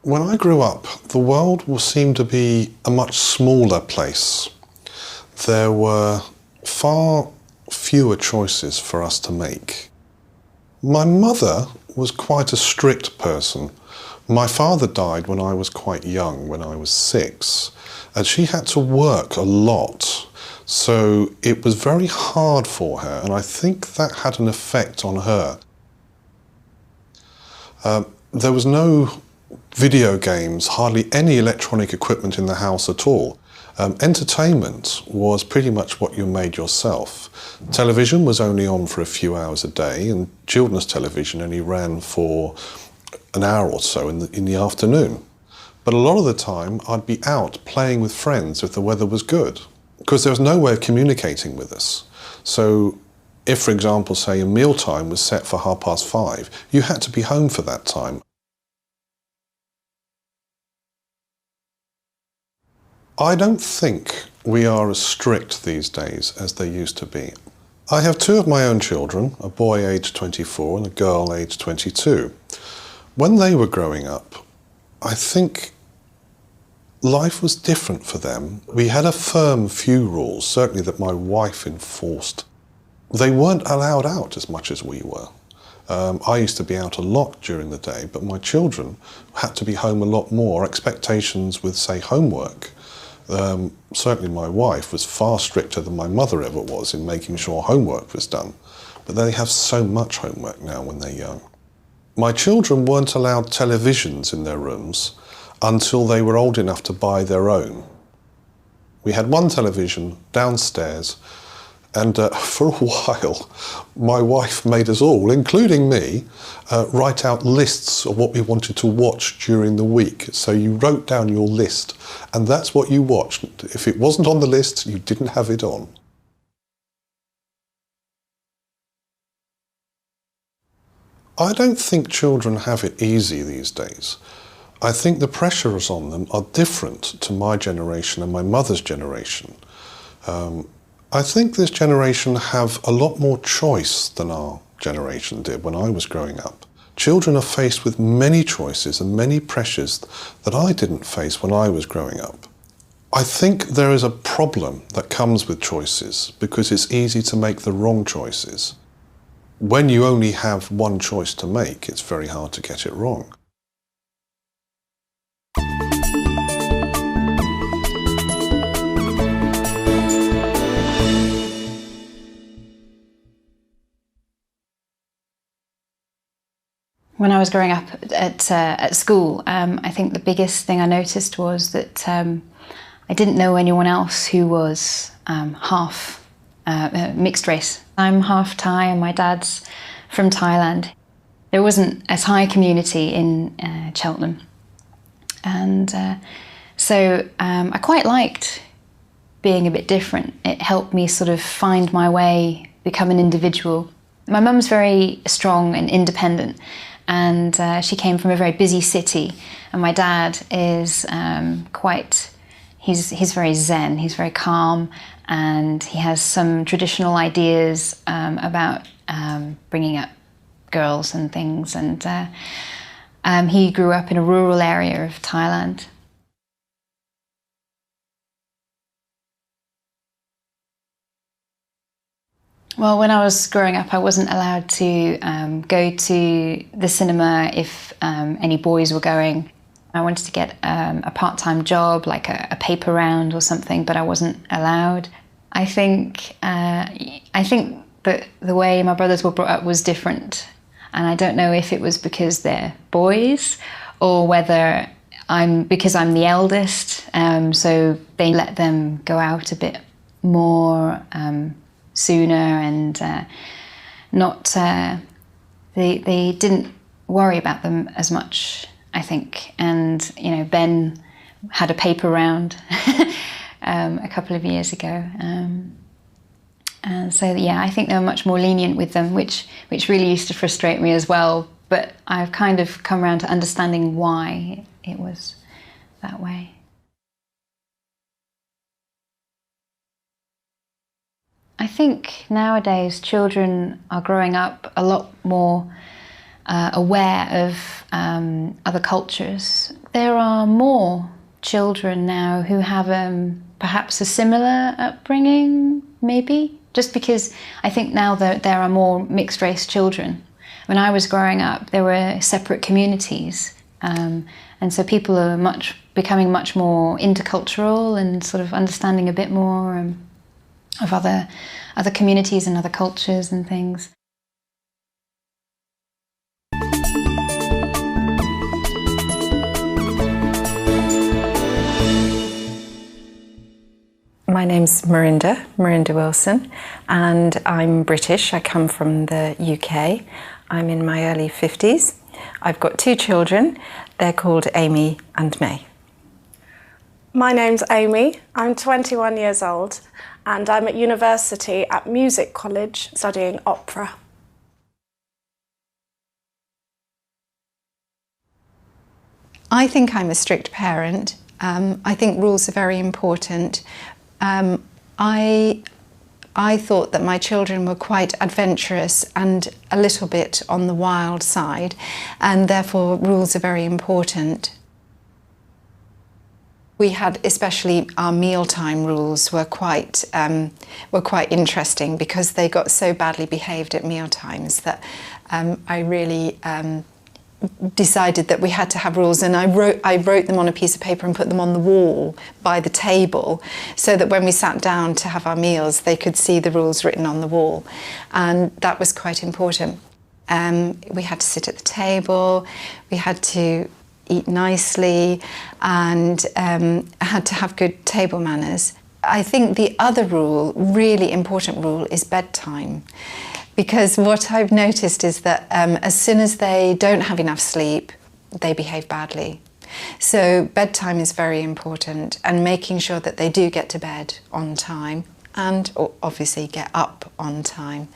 When I grew up, the world seemed to be a much smaller place. There were far fewer choices for us to make. My mother was quite a strict person. My father died when I was quite young, when I was 6, and she had to work a lot. So it was very hard for her, and I think that had an effect on her. There was no video games, hardly any electronic equipment in the house at all. Entertainment was pretty much what you made yourself. Television was only on for a few hours a day, and children's television only ran for an hour or so in the afternoon. But a lot of the time I'd be out playing with friends if the weather was good, because there was no way of communicating with us. So if, for example, say a mealtime was set for 5:30, you had to be home for that time. I don't think we are as strict these days as they used to be. I have 2 of my own children, a boy aged 24 and a girl aged 22. When they were growing up, I think life was different for them. We had a firm few rules, certainly that my wife enforced. They weren't allowed out as much as we were. I used to be out a lot during the day, but my children had to be home a lot more. Expectations with, say, homework. Certainly my wife was far stricter than my mother ever was in making sure homework was done. But they have so much homework now when they're young. My children weren't allowed televisions in their rooms until they were old enough to buy their own. We had one television downstairs, and for a while my wife made us all, including me, write out lists of what we wanted to watch during the week. So you wrote down your list, and that's what you watched. If it wasn't on the list, you didn't have it on. I don't think children have it easy these days. I think the pressures on them are different to my generation and my mother's generation. I think this generation have a lot more choice than our generation did when I was growing up. Children are faced with many choices and many pressures that I didn't face when I was growing up. I think there is a problem that comes with choices because it's easy to make the wrong choices. When you only have one choice to make, it's very hard to get it wrong. When I was growing up at school, I think the biggest thing I noticed was that I didn't know anyone else who was half mixed race. I'm half Thai and my dad's from Thailand. There wasn't a Thai community in Cheltenham. And so I quite liked being a bit different. It helped me sort of find my way, become an individual. My mum's very strong and independent, and she came from a very busy city, and my dad is he's very zen, he's very calm, and he has some traditional ideas about bringing up girls and things, and he grew up in a rural area of Thailand. Well, when I was growing up, I wasn't allowed to go to the cinema if any boys were going. I wanted to get a part-time job, like a paper round or something, but I wasn't allowed. I think that the way my brothers were brought up was different, and I don't know if it was because they're boys or whether because I'm the eldest, so they let them go out a bit more sooner, and they didn't worry about them as much, I think. And you know, Ben had a paper round a couple of years ago, and so yeah, I think they were much more lenient with them, which really used to frustrate me as well. But I've kind of come around to understanding why it was that way. I think nowadays children are growing up a lot more aware of other cultures. There are more children now who have perhaps a similar upbringing, maybe, just because I think now that there are more mixed race children. When I was growing up, there were separate communities, and so people are becoming much more intercultural and sort of understanding a bit more of other communities and other cultures and things. My name's Marinda Wilson, and I'm British. I come from the UK. I'm in my early 50s. I've got 2 children. They're called Amy and May. My name's Amy. I'm 21 years old, and I'm at university at Music College studying opera. I think I'm a strict parent. I think rules are very important. I thought that my children were quite adventurous and a little bit on the wild side, and therefore rules are very important. We had, especially our mealtime rules were quite interesting, because they got so badly behaved at mealtimes that I really decided that we had to have rules, and I wrote them on a piece of paper and put them on the wall by the table, so that when we sat down to have our meals they could see the rules written on the wall, and that was quite important. We had to sit at the table, we had to eat nicely, and had to have good table manners. I think the other rule, really important rule, is bedtime. Because what I've noticed is that as soon as they don't have enough sleep, they behave badly. So bedtime is very important, and making sure that they do get to bed on time and obviously get up on time.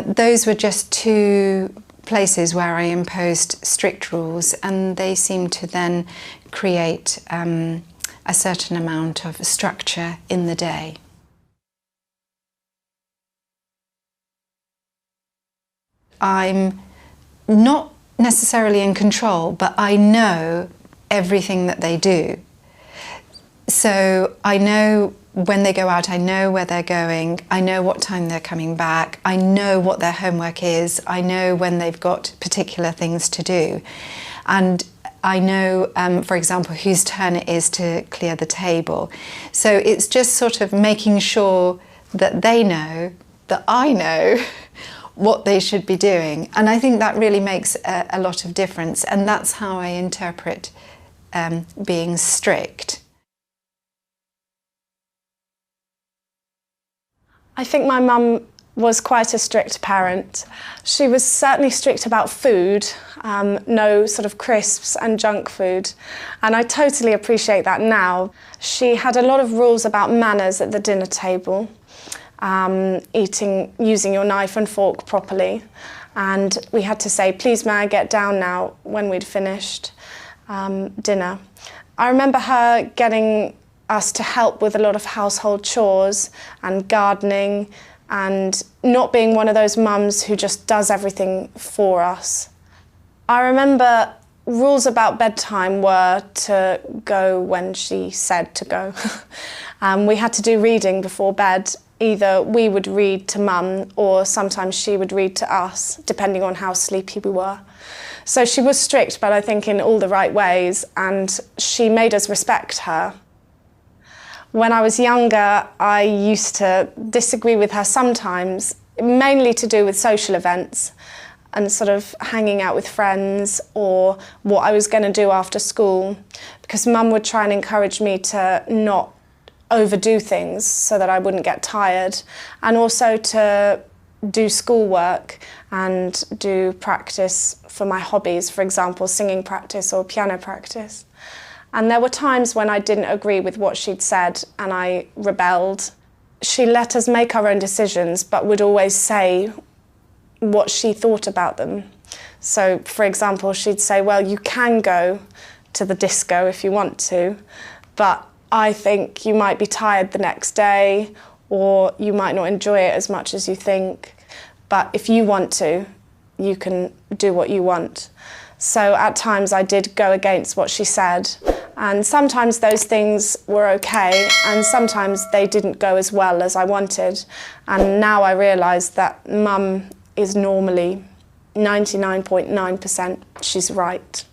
Those were just 2 places where I imposed strict rules, and they seem to then create a certain amount of structure in the day. I'm not necessarily in control, but I know everything that they do. So I know when they go out, I know where they're going, I know what time they're coming back, I know what their homework is, I know when they've got particular things to do. And I know, for example, whose turn it is to clear the table. So it's just sort of making sure that they know that I know what they should be doing. And I think that really makes a lot of difference, and that's how I interpret being strict. I think my mum was quite a strict parent. She was certainly strict about food, no sort of crisps and junk food, and I totally appreciate that now. She had a lot of rules about manners at the dinner table. Using your knife and fork properly, and we had to say, "Please, may I get down now," when we'd finished dinner. I remember her getting us to help with a lot of household chores and gardening, and not being one of those mums who just does everything for us. I remember rules about bedtime were to go when she said to go. We had to do reading before bed. Either we would read to mum, or sometimes she would read to us, depending on how sleepy we were. So she was strict, but I think in all the right ways, and she made us respect her. When I was younger, I used to disagree with her sometimes, mainly to do with social events and sort of hanging out with friends, or what I was going to do after school, because mum would try and encourage me to not overdo things so that I wouldn't get tired, and also to do schoolwork and do practice for my hobbies, for example, singing practice or piano practice. And there were times when I didn't agree with what she'd said and I rebelled. She let us make our own decisions, but would always say what she thought about them. So, for example, she'd say, "Well, you can go to the disco if you want to, but I think you might be tired the next day, or you might not enjoy it as much as you think. But if you want to, you can do what you want." So at times I did go against what she said, and sometimes those things were okay, and sometimes they didn't go as well as I wanted. And now I realise that Mum is normally 99.9% she's right.